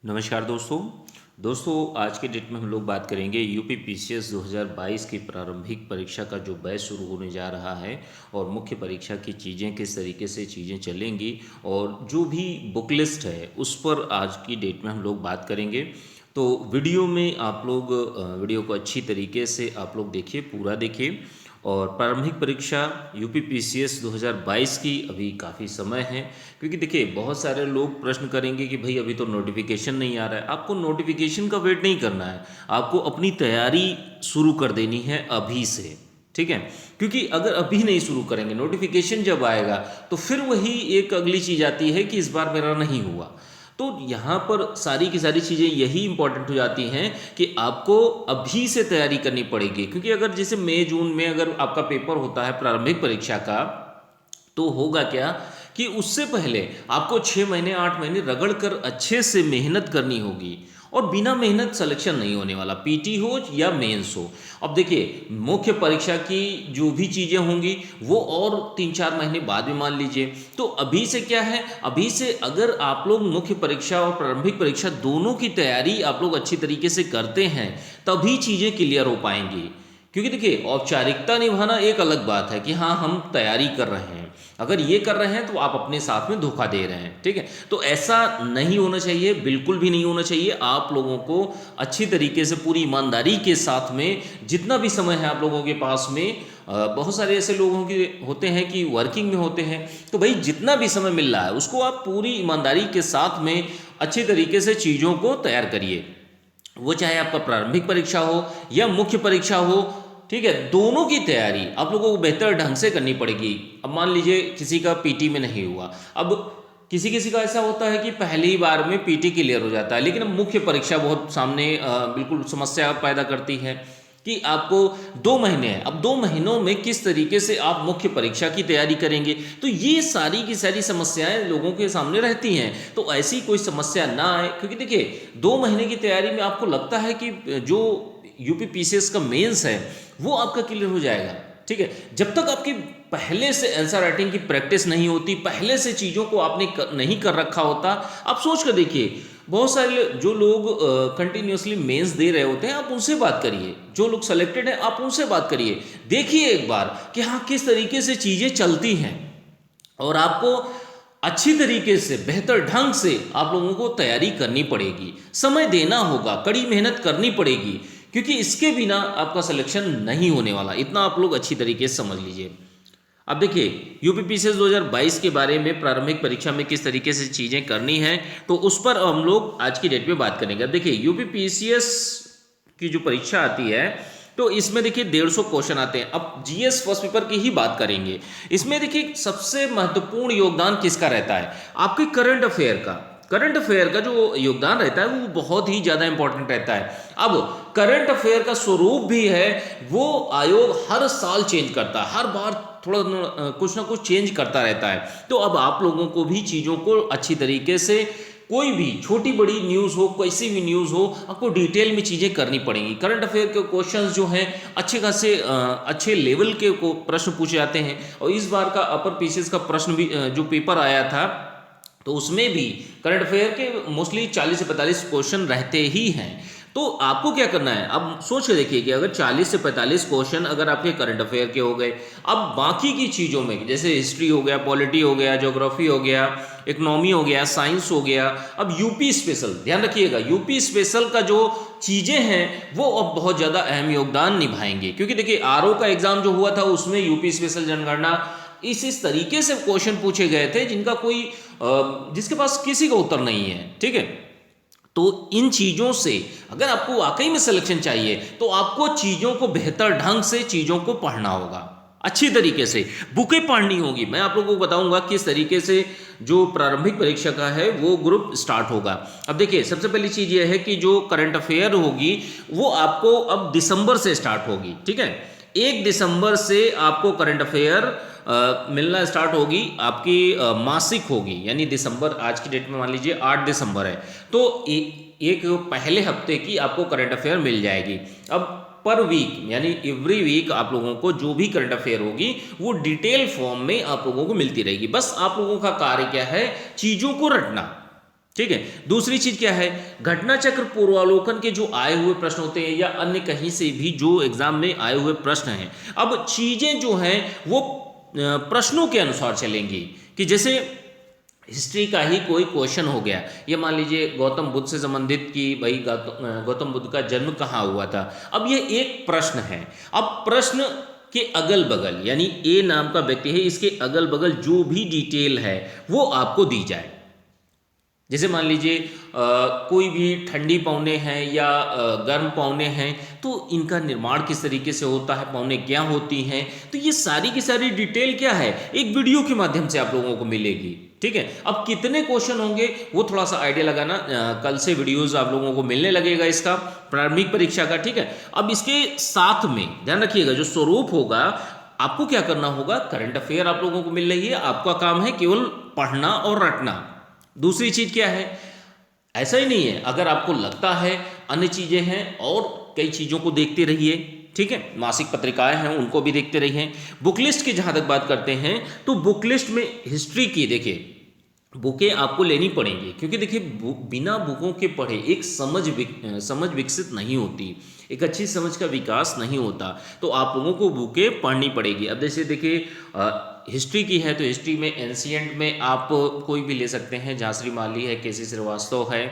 नमस्कार दोस्तों आज के डेट में हम लोग बात करेंगे यूपी पीसीएस 2022 की प्रारंभिक परीक्षा का जो बैच शुरू होने जा रहा है और मुख्य परीक्षा की चीज़ें किस तरीके से चीज़ें चलेंगी और जो भी बुक लिस्ट है उस पर आज की डेट में हम लोग बात करेंगे। तो वीडियो में आप लोग वीडियो को अच्छी तरीके से आप लोग देखिए, पूरा देखिए। और प्रारंभिक परीक्षा यूपी पीसीएस 2022 की अभी काफ़ी समय है, क्योंकि देखिए बहुत सारे लोग प्रश्न करेंगे कि भाई अभी तो नोटिफिकेशन नहीं आ रहा है। आपको नोटिफिकेशन का वेट नहीं करना है, आपको अपनी तैयारी शुरू कर देनी है अभी से, ठीक है। क्योंकि अगर अभी नहीं शुरू करेंगे, नोटिफिकेशन जब आएगा तो फिर वही एक अगली चीज़ आती है कि इस बार मेरा नहीं हुआ। तो यहाँ पर सारी की सारी चीज़ें यही इंपॉर्टेंट हो जाती हैं कि आपको अभी से तैयारी करनी पड़ेगी। क्योंकि अगर जैसे मई जून में अगर आपका पेपर होता है प्रारंभिक परीक्षा का, तो होगा क्या कि उससे पहले आपको 6 महीने 8 महीने रगड़ कर अच्छे से मेहनत करनी होगी। और बिना मेहनत सिलेक्शन नहीं होने वाला, पीटी हो या मेंस हो। अब देखिए मुख्य परीक्षा की जो भी चीज़ें होंगी वो और 3-4 महीने बाद में मान लीजिए। तो अभी से क्या है, अभी से अगर आप लोग मुख्य परीक्षा और प्रारंभिक परीक्षा दोनों की तैयारी आप लोग अच्छी तरीके से करते हैं, तभी चीज़ें क्लियर हो पाएंगी। क्योंकि देखिए औपचारिकता निभाना एक अलग बात है कि हाँ हम तैयारी कर रहे हैं, अगर ये कर रहे हैं तो आप अपने साथ में धोखा दे रहे हैं, ठीक है। तो ऐसा नहीं होना चाहिए, बिल्कुल भी नहीं होना चाहिए। आप लोगों को अच्छी तरीके से पूरी ईमानदारी के साथ में जितना भी समय है आप लोगों के पास में, बहुत सारे ऐसे लोगों के होते हैं कि वर्किंग में होते हैं, तो भाई जितना भी समय मिल रहा है उसको आप पूरी ईमानदारी के साथ में अच्छी तरीके से चीज़ों को तैयार करिए। वो चाहे आपका प्रारंभिक परीक्षा हो या मुख्य परीक्षा हो, ठीक है, दोनों की तैयारी आप लोगों को बेहतर ढंग से करनी पड़ेगी। अब मान लीजिए किसी का पीटी में नहीं हुआ, अब किसी किसी का ऐसा होता है कि पहली बार में पीटी क्लियर हो जाता है, लेकिन अब मुख्य परीक्षा बहुत सामने बिल्कुल समस्या पैदा करती है कि आपको 2 महीने हैं। अब 2 महीनों में किस तरीके से आप मुख्य परीक्षा की तैयारी करेंगे, तो ये सारी की सारी समस्याएं लोगों के सामने रहती हैं। तो ऐसी कोई समस्या ना आए, क्योंकि देखिए 2 महीने की तैयारी में आपको लगता है कि जो यूपी पीसीएस का मेंस है वो आपका क्लियर हो जाएगा, ठीक है। जब तक आपकी पहले से आंसर राइटिंग की प्रैक्टिस नहीं होती, पहले से चीज़ों को आपने नहीं कर रखा होता। आप सोच कर देखिए, बहुत सारे जो लोग कंटिन्यूसली मेंस दे रहे होते हैं, आप उनसे बात करिए। जो लोग सेलेक्टेड हैं आप उनसे बात करिए, देखिए एक बार कि हाँ किस तरीके से चीज़ें चलती हैं। और आपको अच्छी तरीके से बेहतर ढंग से आप लोगों को तैयारी करनी पड़ेगी, समय देना होगा, कड़ी मेहनत करनी पड़ेगी, क्योंकि इसके बिना आपका सिलेक्शन नहीं होने वाला। इतना आप लोग अच्छी तरीके से समझ लीजिए। अब देखिए यूपी पीसीएस 2022 के बारे में प्रारंभिक परीक्षा में किस तरीके से चीज़ें करनी है, तो उस पर हम लोग आज की डेट में बात करेंगे। अब देखिए यूपी पीसीएस की जो परीक्षा आती है, तो इसमें देखिए 150 क्वेश्चन आते हैं। अब जीएस फर्स्ट पेपर की ही बात करेंगे। इसमें देखिए सबसे महत्वपूर्ण योगदान किसका रहता है, आपके करंट अफेयर का। करंट अफेयर का जो योगदान रहता है वो बहुत ही ज़्यादा इंपॉर्टेंट रहता है। अब करंट अफेयर का स्वरूप भी है, वो आयोग हर साल चेंज करता है, हर बार थोड़ा कुछ ना कुछ चेंज करता रहता है। तो अब आप लोगों को भी चीज़ों को अच्छी तरीके से, कोई भी छोटी बड़ी न्यूज़ हो, कैसी भी न्यूज़ हो, आपको डिटेल में चीज़ें करनी पड़ेंगी। करंट अफेयर के क्वेश्चंस जो हैं अच्छे खासे अच्छे लेवल के को प्रश्न पूछे जाते हैं। और इस बार का अपर पीसीएस का प्रश्न भी जो पेपर आया था, तो उसमें भी करंट अफेयर के मोस्टली 40 से 45 क्वेश्चन रहते ही हैं। तो आपको क्या करना है, अब सोच के देखिए कि अगर 40 से 45 क्वेश्चन अगर आपके करंट अफेयर के हो गए, अब बाकी की चीज़ों में जैसे हिस्ट्री हो गया, पॉलिटी हो गया, ज्योग्राफी हो गया, इकोनॉमी हो गया, साइंस हो गया, अब यूपी स्पेशल, ध्यान रखिएगा यूपी स्पेशल का जो चीज़ें हैं वो अब बहुत ज़्यादा अहम योगदान निभाएंगे। क्योंकि देखिए आरओ का एग्जाम जो हुआ था उसमें यूपी स्पेशल जनगणना इस तरीके से क्वेश्चन पूछे गए थे जिनका कोई जिसके पास किसी का उत्तर नहीं है, ठीक है। तो इन चीज़ों से अगर आपको वाकई में सिलेक्शन चाहिए तो आपको चीज़ों को बेहतर ढंग से चीज़ों को पढ़ना होगा, अच्छी तरीके से बुकें पढ़नी होगी। मैं आप लोगों को बताऊंगा किस तरीके से जो प्रारंभिक परीक्षा का है वो ग्रुप स्टार्ट होगा। अब देखिए सबसे पहली चीज़ ये है कि जो करंट अफेयर होगी वो आपको अब दिसंबर से स्टार्ट होगी, ठीक है। 1 दिसंबर से आपको करंट अफेयर मिलना स्टार्ट होगी, आपकी मासिक होगी, यानी दिसंबर, आज की डेट में मान लीजिए 8 दिसंबर है, तो एक पहले हफ्ते की आपको करंट अफेयर मिल जाएगी। अब पर वीक यानी एवरी वीक आप लोगों को जो भी करंट अफेयर होगी वो डिटेल फॉर्म में आप लोगों को मिलती रहेगी। बस आप लोगों का कार्य क्या है, चीज़ों को रटना, ठीक है। दूसरी चीज क्या है, घटना चक्र पूर्वावलोकन के जो आए हुए प्रश्न होते हैं या अन्य कहीं से भी जो एग्जाम में आए हुए प्रश्न हैं, अब चीजें जो हैं वो प्रश्नों के अनुसार चलेंगी। कि जैसे हिस्ट्री का ही कोई क्वेश्चन हो गया, ये मान लीजिए गौतम बुद्ध से संबंधित कि भाई गौतम बुद्ध का जन्म कहाँ हुआ था। अब ये एक प्रश्न है, अब प्रश्न के अगल बगल यानी ए नाम का व्यक्ति है, इसके अगल बगल जो भी डिटेल है वो आपको दी जाए। जैसे मान लीजिए कोई भी ठंडी पौने हैं या गर्म पौने हैं, तो इनका निर्माण किस तरीके से होता है, पौने क्या होती हैं, तो ये सारी की सारी डिटेल क्या है एक वीडियो के माध्यम से आप लोगों को मिलेगी। ठीक है। अब कितने क्वेश्चन होंगे वो थोड़ा सा आइडिया लगाना, कल से वीडियोस आप लोगों को मिलने लगेगा इसका प्रारंभिक परीक्षा का। ठीक है। अब इसके साथ में ध्यान रखिएगा जो स्वरूप होगा, आपको क्या करना होगा, करंट अफेयर आप लोगों को मिल रही है, आपका काम है केवल पढ़ना और रटना। दूसरी चीज क्या है, ऐसा ही नहीं है, अगर आपको लगता है अन्य चीजें हैं और कई चीजों को देखते रहिए। ठीक है। मासिक पत्रिकाएं हैं उनको भी देखते रहिए। बुक लिस्ट की जहां तक बात करते हैं तो बुक लिस्ट में हिस्ट्री की देखिए बुकें आपको लेनी पड़ेंगी, क्योंकि देखिए बिना बुकों के पढ़े एक समझ विकसित नहीं होती, एक अच्छी समझ का विकास नहीं होता। तो आप लोगों को बुकें पढ़नी पड़ेगी। अब जैसे देखिए हिस्ट्री की है तो हिस्ट्री में एंशिएंट में आप कोई भी ले सकते हैं, झांसी माली है, केसी श्रीवास्तव है।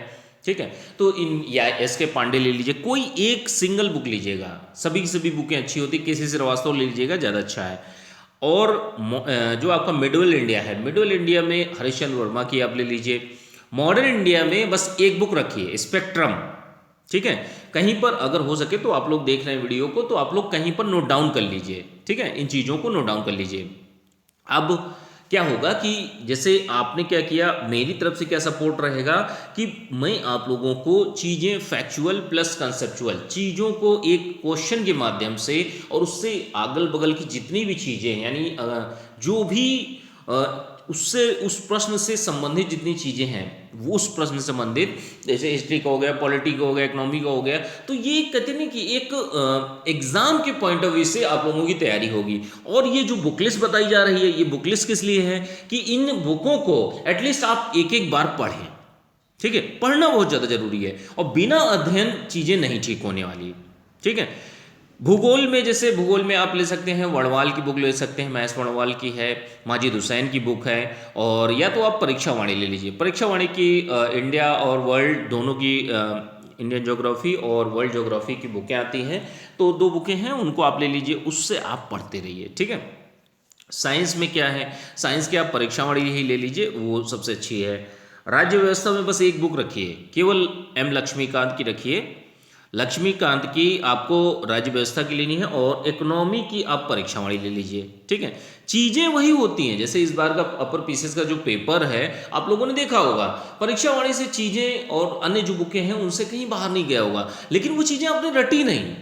ठीक है। तो इन या एस के पांडे ले लीजिए, कोई एक सिंगल बुक लीजिएगा, सभी की सभी बुकें अच्छी होती, केसी श्रीवास्तव ले लीजिएगा ज़्यादा अच्छा है। और जो आपका मिडल इंडिया है, मिडल इंडिया में हरिश्चंद्र वर्मा की आप ले लीजिए। मॉडर्न इंडिया में बस एक बुक रखिए, स्पेक्ट्रम। ठीक है। कहीं पर अगर हो सके तो आप लोग देख रहे हैं वीडियो को, तो आप लोग कहीं पर नोट डाउन कर लीजिए। ठीक है। इन चीज़ों को नोट डाउन कर लीजिए। अब क्या होगा कि जैसे आपने क्या किया, मेरी तरफ से क्या सपोर्ट रहेगा कि मैं आप लोगों को चीज़ें फैक्चुअल प्लस कंसेप्चुअल चीज़ों को एक क्वेश्चन के माध्यम से और उससे अगल बगल की जितनी भी चीज़ें यानी जो भी उससे उस प्रश्न से संबंधित जितनी चीज़ें हैं वो उस प्रश्न से संबंधित, जैसे हिस्ट्री का हो गया, पॉलिटी का हो गया, इकोनॉमी का हो गया, तो ये कहते हैं कि एक एग्जाम के पॉइंट ऑफ व्यू से आप लोगों की तैयारी होगी। और ये जो बुक लिस्ट बताई जा रही है, ये बुक लिस्ट किस लिए है कि इन बुकों को एटलीस्ट आप एक एक बार पढ़ें। ठीक है। पढ़ना बहुत ज़्यादा जरूरी है और बिना अध्ययन चीज़ें नहीं ठीक होने वाली। ठीक है। भूगोल में जैसे भूगोल में आप ले सकते हैं वड़वाल की बुक ले सकते हैं, महेश वड़वाल की है, माजिद हुसैन की बुक है, और या तो आप परीक्षा वाणी ले लीजिए। परीक्षा वाणी की इंडिया और वर्ल्ड दोनों की इंडियन ज्योग्राफी और वर्ल्ड ज्योग्राफी की बुकें आती हैं, तो दो बुकें हैं उनको आप ले लीजिए, उससे आप पढ़ते रहिए। ठीक है। साइंस में क्या है, साइंस की आप परीक्षा वाणी ही ले लीजिए, वो सबसे अच्छी है। राज्य व्यवस्था में बस एक बुक रखिए, केवल एम लक्ष्मीकांत की रखिए। लक्ष्मीकांत की आपको राज्य व्यवस्था की लेनी है और इकोनॉमी की आप परीक्षा वाणी ले लीजिए। ठीक है। चीजें वही होती हैं, जैसे इस बार का अपर पीसीएस का जो पेपर है आप लोगों ने देखा होगा, परीक्षा वाणी से चीजें और अन्य जो बुकें हैं उनसे कहीं बाहर नहीं गया होगा, लेकिन वो चीजें आपने रटी नहीं।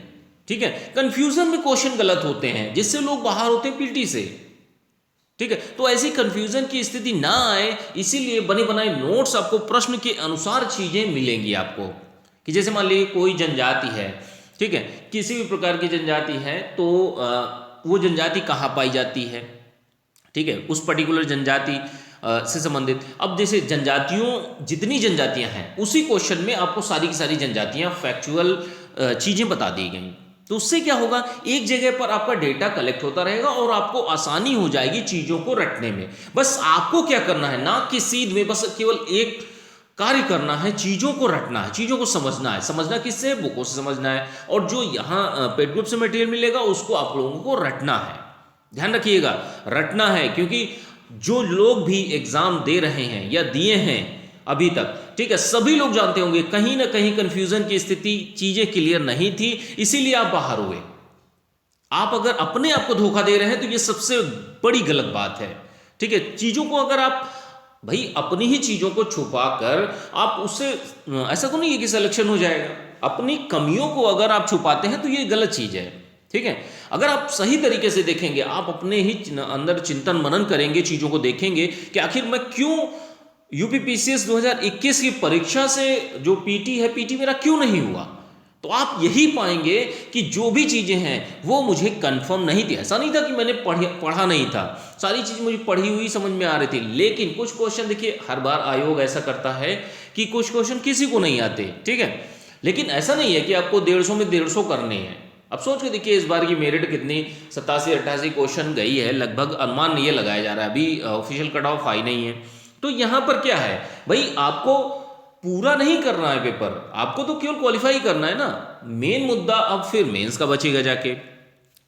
ठीक है। कंफ्यूजन में क्वेश्चन गलत होते हैं जिससे लोग बाहर होते हैं पीटी से। ठीक है। तो ऐसी कंफ्यूजन की स्थिति ना आए, इसीलिए बने बनाए नोट्स आपको प्रश्न के अनुसार चीजें मिलेंगी आपको। कि जैसे मान लीजिए कोई जनजाति है, ठीक है, किसी भी प्रकार की जनजाति है, तो वो जनजाति कहाँ पाई जाती है, ठीक है, उस पर्टिकुलर जनजाति से संबंधित। अब जैसे जनजातियों जितनी जनजातियां हैं उसी क्वेश्चन में आपको सारी की सारी जनजातियां फैक्चुअल चीजें बता दी गई, तो उससे क्या होगा, एक जगह पर आपका डेटा कलेक्ट होता रहेगा और आपको आसानी हो जाएगी चीजों को रटने में। बस आपको क्या करना है, ना कि सीध में बस केवल एक कार्य करना है, चीज़ों को रटना है, चीज़ों को समझना है। समझना किससे, बुकों से समझना है, और जो यहाँ पेड ग्रुप से मटेरियल मिलेगा उसको आप लोगों को रटना है। ध्यान रखिएगा, रटना है, क्योंकि जो लोग भी एग्जाम दे रहे हैं या दिए हैं अभी तक, ठीक है, सभी लोग जानते होंगे कहीं ना कहीं कंफ्यूजन की स्थिति, चीजें क्लियर नहीं थी, इसीलिए आप बाहर हुए। आप अगर अपने आप को धोखा दे रहे हैं तो ये सबसे बड़ी गलत बात है। ठीक है। चीजों को अगर आप भाई अपनी ही चीजों को छुपा कर आप उससे, ऐसा तो नहीं है कि सिलेक्शन हो जाएगा। अपनी कमियों को अगर आप छुपाते हैं तो ये गलत चीज है। ठीक है। अगर आप सही तरीके से देखेंगे, आप अपने ही अंदर चिंतन मनन करेंगे, चीजों को देखेंगे कि आखिर मैं क्यों यूपीपीसीएस 2021 की परीक्षा से जो पीटी है, पीटी मेरा क्यों नहीं हुआ, तो आप यही पाएंगे कि जो भी चीज़ें हैं वो मुझे कंफर्म नहीं थी। ऐसा नहीं था कि मैंने पढ़ा नहीं था, सारी चीज़ मुझे पढ़ी हुई समझ में आ रही थी, लेकिन कुछ क्वेश्चन देखिए हर बार आयोग ऐसा करता है कि कुछ क्वेश्चन किसी को नहीं आते, ठीक है। लेकिन ऐसा नहीं है कि आपको 150 में 150 करने हैं। अब सोच के देखिए इस बार की मेरिट कितनी 87-88 क्वेश्चन गई है लगभग, अनुमान ये लगाया जा रहा है, अभी ऑफिशियल कट ऑफ आई नहीं है। तो यहाँ पर क्या है भाई, आपको पूरा नहीं करना है पेपर, आपको तो केवल क्वालिफाई करना है ना। मेन मुद्दा अब फिर मेंस का बचेगा जाके,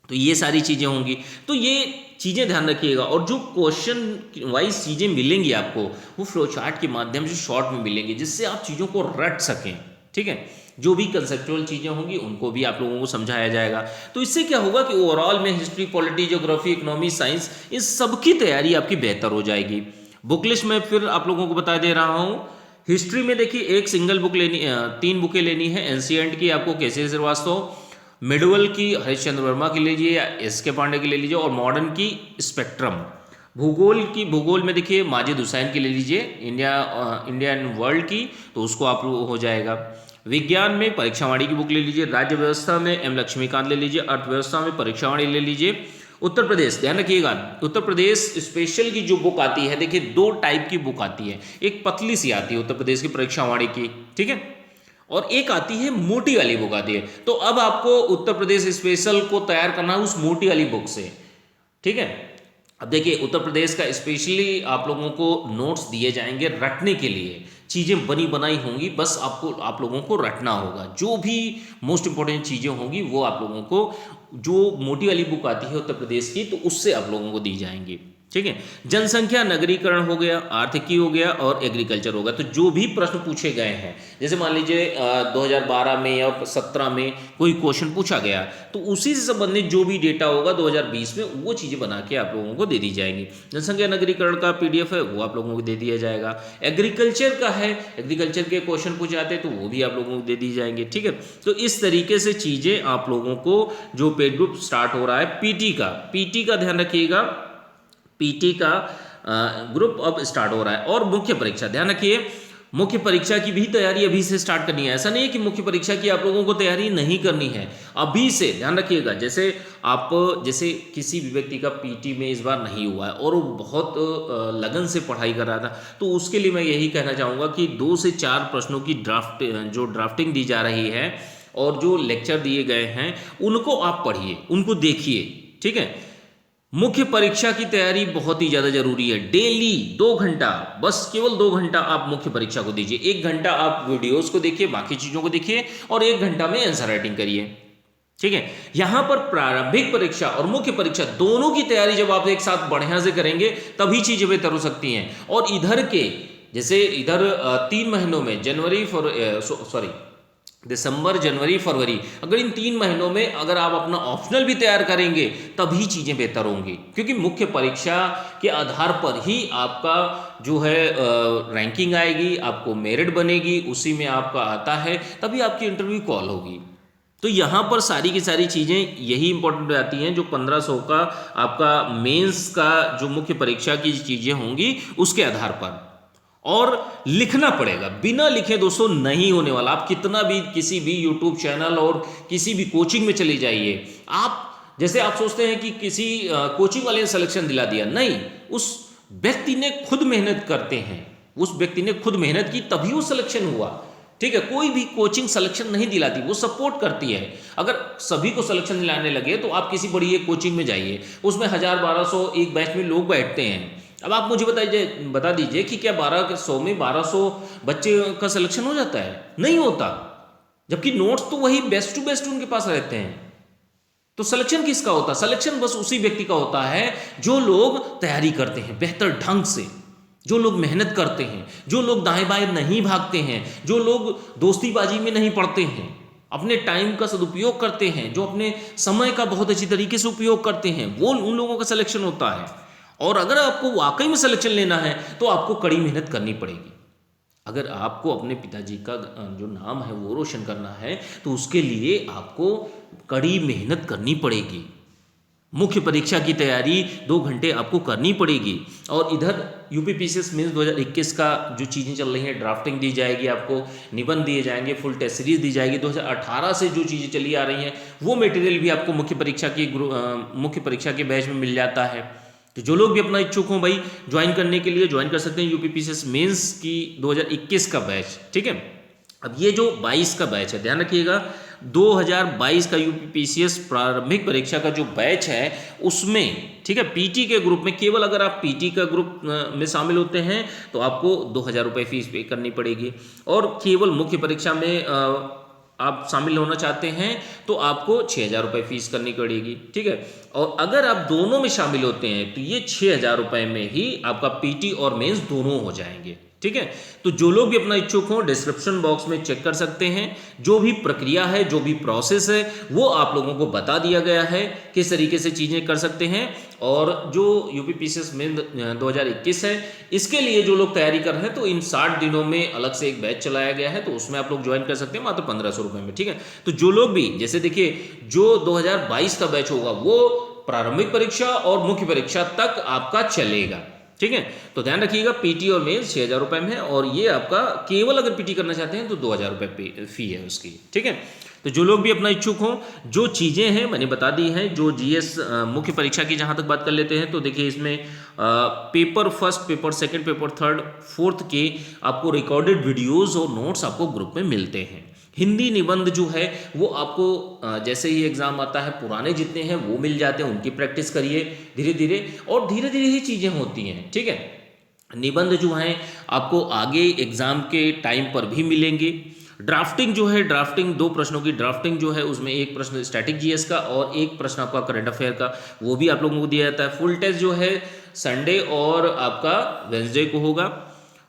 तो ये सारी चीज़ें होंगी, तो ये चीज़ें ध्यान रखिएगा। और जो क्वेश्चन वाइज चीज़ें मिलेंगी आपको वो फ्लो चार्ट के माध्यम से शॉर्ट में मिलेंगी, जिससे आप चीज़ों को रट सकें, ठीक है। जो भी कंसेप्चुअल चीज़ें होंगी उनको भी आप लोगों को समझाया जाएगा। तो इससे क्या होगा कि ओवरऑल में history, polity, geography, economy, science, इन सब की तैयारी आपकी बेहतर हो जाएगी। बुक लिस्ट में फिर आप लोगों को बता दे रहा हूँ। हिस्ट्री में देखिए एक सिंगल बुक लेनी, 3 बुकें लेनी है। एंशिएंट की आपको केसी श्रीवास्तव, मिडवल की हरिश्चंद्र वर्मा की लीजिए या एस के पांडे की ले लीजिए, और मॉडर्न की स्पेक्ट्रम। भूगोल में देखिए माजिद हुसैन की ले लीजिए, इंडिया एंड वर्ल्ड की, तो उसको आप हो जाएगा। विज्ञान में परीक्षावाणी की बुक ले लीजिए। राज्य व्यवस्था में एम लक्ष्मीकांत ले लीजिए। अर्थव्यवस्था में परीक्षावाणी ले लीजिए। उत्तर प्रदेश, ध्यान रखिएगा, उत्तर प्रदेश स्पेशल की जो बुक आती है, देखिए 2 टाइप की बुक आती है। एक पतली सी आती है उत्तर प्रदेश की परीक्षावाणी की, ठीक है, और एक आती है मोटी वाली बुक आती है। तो अब आपको उत्तर प्रदेश स्पेशल को तैयार करना है उस मोटी वाली बुक से, ठीक है। अब देखिए उत्तर प्रदेश का स्पेशली आप लोगों को नोट्स दिए जाएंगे रटने के लिए, चीज़ें बनी बनाई होंगी, बस आप लोगों को रटना होगा। जो भी मोस्ट इंपॉर्टेंट चीज़ें होंगी वो आप लोगों को, जो मोटी वाली बुक आती है उत्तर प्रदेश की, तो उससे आप लोगों को दी जाएंगी, ठीक है। जनसंख्या, नगरीकरण हो गया, आर्थिकी हो गया और एग्रीकल्चर हो गया। तो जो भी प्रश्न पूछे गए हैं, जैसे मान लीजिए 2012 में या 17 में कोई क्वेश्चन पूछा गया, तो उसी से संबंधित जो भी डेटा होगा 2020 में, वो चीज़ें बना के आप लोगों को दे दी जाएंगी। जनसंख्या नगरीकरण का PDF है वो आप लोगों को दे दिया जाएगा। एग्रीकल्चर का है, एग्रीकल्चर के क्वेश्चन पूछे जाते हैं तो वो भी आप लोगों को दे दी जाएंगे, ठीक है। तो इस तरीके से चीज़ें आप लोगों को, जो पेड ग्रुप स्टार्ट हो रहा है पीटी का ध्यान रखिएगा, पीटी का ग्रुप अब स्टार्ट हो रहा है। और मुख्य परीक्षा, ध्यान रखिए, मुख्य परीक्षा की भी तैयारी अभी से स्टार्ट करनी है। ऐसा नहीं है कि मुख्य परीक्षा की आप लोगों को तैयारी नहीं करनी है, अभी से ध्यान रखिएगा। जैसे किसी भी व्यक्ति का पीटी में इस बार नहीं हुआ है और वो बहुत लगन से पढ़ाई कर रहा था, तो उसके लिए मैं यही कहना चाहूँगा कि 2 से 4 प्रश्नों की ड्राफ्टिंग दी जा रही है और जो लेक्चर दिए गए हैं उनको आप पढ़िए, उनको देखिए, ठीक है। मुख्य परीक्षा की तैयारी बहुत ही ज़्यादा जरूरी है। डेली 2 घंटा, बस केवल 2 घंटा आप मुख्य परीक्षा को दीजिए। 1 घंटा आप वीडियोस को देखिए, बाकी चीज़ों को देखिए, और 1 घंटा में आंसर राइटिंग करिए, ठीक है। यहां पर प्रारंभिक परीक्षा और मुख्य परीक्षा दोनों की तैयारी जब आप एक साथ बढ़िया से करेंगे तभी चीज़ें बेहतर हो सकती हैं। और इधर 3 महीनों में दिसंबर, जनवरी, फरवरी, अगर इन 3 महीनों में अगर आप अपना ऑप्शनल भी तैयार करेंगे तभी चीज़ें बेहतर होंगी, क्योंकि मुख्य परीक्षा के आधार पर ही आपका जो है रैंकिंग आएगी, आपको मेरिट बनेगी, उसी में आपका आता है, तभी आपकी इंटरव्यू कॉल होगी। तो यहाँ पर सारी की सारी चीज़ें यही इंपॉर्टेंट आती हैं, जो 1500 का आपका मेंस का जो मुख्य परीक्षा की चीज़ें होंगी उसके आधार पर। और लिखना पड़ेगा, बिना लिखे दोस्तों नहीं होने वाला। आप कितना भी किसी भी यूट्यूब चैनल और किसी भी कोचिंग में चले जाइए, जैसे आप सोचते हैं कि किसी कोचिंग वाले ने सिलेक्शन दिला दिया, नहीं, उस व्यक्ति ने खुद मेहनत करते हैं, उस व्यक्ति ने खुद मेहनत की तभी वो सिलेक्शन हुआ, ठीक है। कोई भी कोचिंग सिलेक्शन नहीं दिलाती, वो सपोर्ट करती है। अगर सभी को सिलेक्शन दिलाने लगे तो आप किसी बड़ी एक कोचिंग में जाइए, उसमें 1000-1200 एक बैच में लोग बैठते हैं। अब आप मुझे बता दीजिए कि क्या 1200 में 1200 बच्चे का सिलेक्शन हो जाता है? नहीं होता, जबकि नोट्स तो वही बेस्ट टू बेस्ट उनके पास रहते हैं। तो सिलेक्शन किसका होता है? सिलेक्शन बस उसी व्यक्ति का होता है जो लोग तैयारी करते हैं बेहतर ढंग से, जो लोग मेहनत करते हैं, जो लोग दाएं बाएं नहीं भागते हैं, जो लोग दोस्तीबाजी में नहीं पड़ते हैं, अपने टाइम का सदुपयोग करते हैं, जो अपने समय का बहुत अच्छी तरीके से उपयोग करते हैं, वो उन लोगों का सिलेक्शन होता है। और अगर आपको वाकई में सिलेक्शन लेना है तो आपको कड़ी मेहनत करनी पड़ेगी। अगर आपको अपने पिताजी का जो नाम है वो रोशन करना है तो उसके लिए आपको कड़ी मेहनत करनी पड़ेगी। मुख्य परीक्षा की तैयारी 2 घंटे आपको करनी पड़ेगी। और इधर यूपीपीसीएस मेंस 2021 का जो चीज़ें चल रही हैं, ड्राफ्टिंग दी जाएगी आपको, निबंध दिए जाएंगे, फुल टेस्ट सीरीज दी जाएगी। 2018 से जो चीज़ें चली आ रही हैं वो मटेरियल भी आपको मुख्य परीक्षा के बैच में मिल जाता है। तो जो लोग भी अपना इच्छुक हों भाई ज्वाइन करने के लिए ज्वाइन कर सकते हैं यूपीपीसीएस मेंस की 2021 का बैच, ठीक है। अब ये जो 22 का बैच है, ध्यान रखिएगा 2022 का यूपीपीसीएस प्रारंभिक परीक्षा का जो बैच है उसमें, ठीक है, पीटी के ग्रुप में केवल अगर आप पीटी का ग्रुप में शामिल होते हैं तो आपको 2000 रुपये फीस पे करनी पड़ेगी। और केवल मुख्य परीक्षा में आप शामिल होना चाहते हैं तो आपको 6000 रुपये फीस करनी पड़ेगी, ठीक है। और अगर आप दोनों में शामिल होते हैं तो ये 6000 रुपये में ही आपका पीटी और मेंस दोनों हो जाएंगे, ठीक है। तो जो लोग भी अपना इच्छुक हो डिस्क्रिप्शन बॉक्स में चेक कर सकते हैं। जो भी प्रक्रिया है, जो भी प्रोसेस है वो आप लोगों को बता दिया गया है, किस तरीके से चीज़ें कर सकते हैं। और जो यूपीपीसीएस मेंस 2021 है इसके लिए जो लोग तैयारी कर रहे हैं तो इन 60 दिनों में अलग से एक बैच चलाया गया है, तो उसमें आप लोग ज्वाइन कर सकते हैं मात्र 1500 रुपये में, ठीक है। तो जो लोग भी, जैसे देखिए जो 2022 का बैच होगा वो प्रारंभिक परीक्षा और मुख्य परीक्षा तक आपका चलेगा, ठीक है। तो ध्यान रखिएगा पीटी और मेंस 6000 रुपये में है, और ये आपका केवल अगर पीटी करना चाहते हैं तो 2000 रुपये फी है उसकी, ठीक है। तो जो लोग भी अपना इच्छुक हों, जो चीज़ें हैं मैंने बता दी हैं। जो जीएस मुख्य परीक्षा की जहाँ तक बात कर लेते हैं तो देखिए इसमें paper first, paper second, paper third, fourth के आपको रिकॉर्डेड वीडियोस और नोट्स आपको ग्रुप में मिलते हैं। हिंदी निबंध जो है वो आपको जैसे ही एग्ज़ाम आता है पुराने जितने हैं वो मिल जाते हैं, उनकी प्रैक्टिस करिए धीरे धीरे, और धीरे धीरे ही चीज़ें होती हैं, ठीक है। निबंध जो हैं आपको आगे एग्ज़ाम के टाइम पर भी मिलेंगे। ड्राफ्टिंग जो है, ड्राफ्टिंग 2 प्रश्नों की ड्राफ्टिंग जो है उसमें एक प्रश्न स्टैटिक जीएस का और एक प्रश्न आपका करंट अफेयर का, वो भी आप लोगों को दिया जाता है। फुल टेस्ट जो है संडे और आपका वेंसडे को होगा।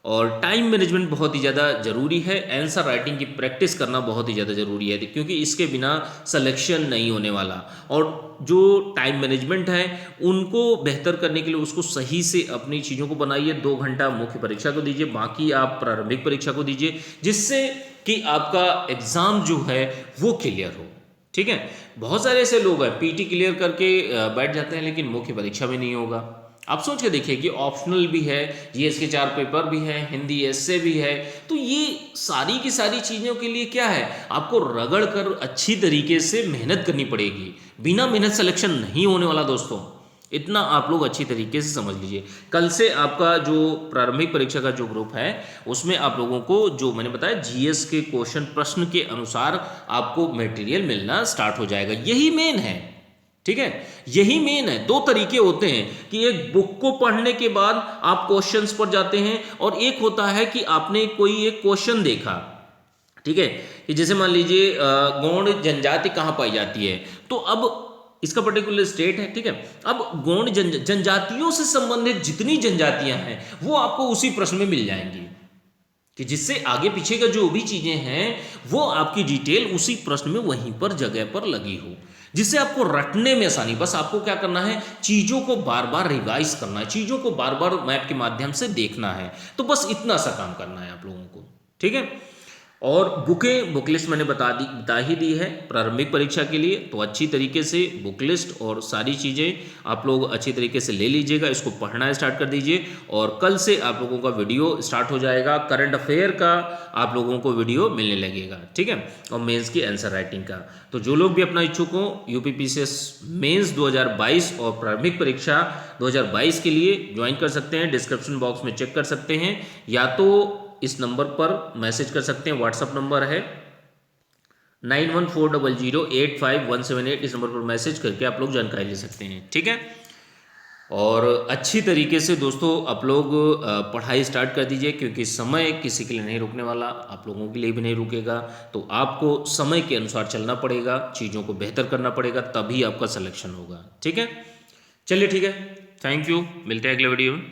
और टाइम मैनेजमेंट बहुत ही ज़्यादा ज़रूरी है, आंसर राइटिंग की प्रैक्टिस करना बहुत ही ज़्यादा ज़रूरी है, क्योंकि इसके बिना सिलेक्शन नहीं होने वाला। और जो टाइम मैनेजमेंट है उनको बेहतर करने के लिए उसको सही से अपनी चीज़ों को बनाइए। 2 घंटा मुख्य परीक्षा को दीजिए, बाकी आप प्रारंभिक परीक्षा को दीजिए, जिससे कि आपका एग्ज़ाम जो है वो क्लियर हो, ठीक है। बहुत सारे ऐसे लोग हैं पीटी क्लियर करके बैठ जाते हैं लेकिन मुख्य परीक्षा में नहीं होगा। आप सोच के देखिए कि ऑप्शनल भी है, जीएस के 4 पेपर भी हैं, हिंदी एसए भी है, तो ये सारी की सारी चीज़ों के लिए क्या है, आपको रगड़ कर अच्छी तरीके से मेहनत करनी पड़ेगी। बिना मेहनत सिलेक्शन नहीं होने वाला दोस्तों, इतना आप लोग अच्छी तरीके से समझ लीजिए। कल से आपका जो प्रारंभिक परीक्षा का जो ग्रुप है उसमें आप लोगों को जो मैंने बताया जीएस के क्वेश्चन प्रश्न के अनुसार आपको मटेरियल मिलना स्टार्ट हो जाएगा। यही मेन है, ठीक है, यही मेन है। 2 तरीके होते हैं कि एक बुक को पढ़ने के बाद आप क्वेश्चंस पर जाते हैं, और एक होता है कि आपने कोई एक क्वेश्चन देखा, ठीक है, कि जैसे मान लीजिए गौड़ जनजाति कहाँ पाई जाती है, तो अब इसका पर्टिकुलर स्टेट है, ठीक है। अब गौड़ जनजातियों से संबंधित जितनी जनजातियां हैं वो आपको उसी प्रश्न में मिल जाएंगी, कि जिससे आगे पीछे का जो भी चीजें हैं वो आपकी डिटेल उसी प्रश्न में वहीं पर जगह पर लगी हो, जिससे आपको रटने में आसानी। बस आपको क्या करना है, चीज़ों को बार बार रिवाइज करना है, चीज़ों को बार बार मैप के माध्यम से देखना है, तो बस इतना सा काम करना है आप लोगों को, ठीक है। और बुक लिस्ट मैंने बता ही दी है प्रारंभिक परीक्षा के लिए, तो अच्छी तरीके से बुक लिस्ट और सारी चीज़ें आप लोग अच्छी तरीके से ले लीजिएगा, इसको पढ़ना स्टार्ट कर दीजिए। और कल से आप लोगों का वीडियो स्टार्ट हो जाएगा, करंट अफेयर का आप लोगों को वीडियो मिलने लगेगा, ठीक है, और मेंस की आंसर राइटिंग का। तो जो लोग भी अपना इच्छुक हो यूपीपीसीएस मेंस 2022 और प्रारंभिक परीक्षा 2022 के लिए ज्वाइन कर सकते हैं। डिस्क्रिप्शन बॉक्स में चेक कर सकते हैं, या तो इस नंबर पर मैसेज कर सकते हैं, व्हाट्सअप नंबर है 9140085178, इस नंबर पर मैसेज करके आप लोग जानकारी ले सकते हैं, ठीक है। और अच्छी तरीके से दोस्तों आप लोग पढ़ाई स्टार्ट कर दीजिए, क्योंकि समय किसी के लिए नहीं रुकने वाला, आप लोगों के लिए भी नहीं रुकेगा। तो आपको समय के अनुसार चलना पड़ेगा, चीज़ों को बेहतर करना पड़ेगा, तभी आपका सिलेक्शन होगा, ठीक है। चलिए ठीक है, थैंक यू, मिलते हैं अगले वीडियो में।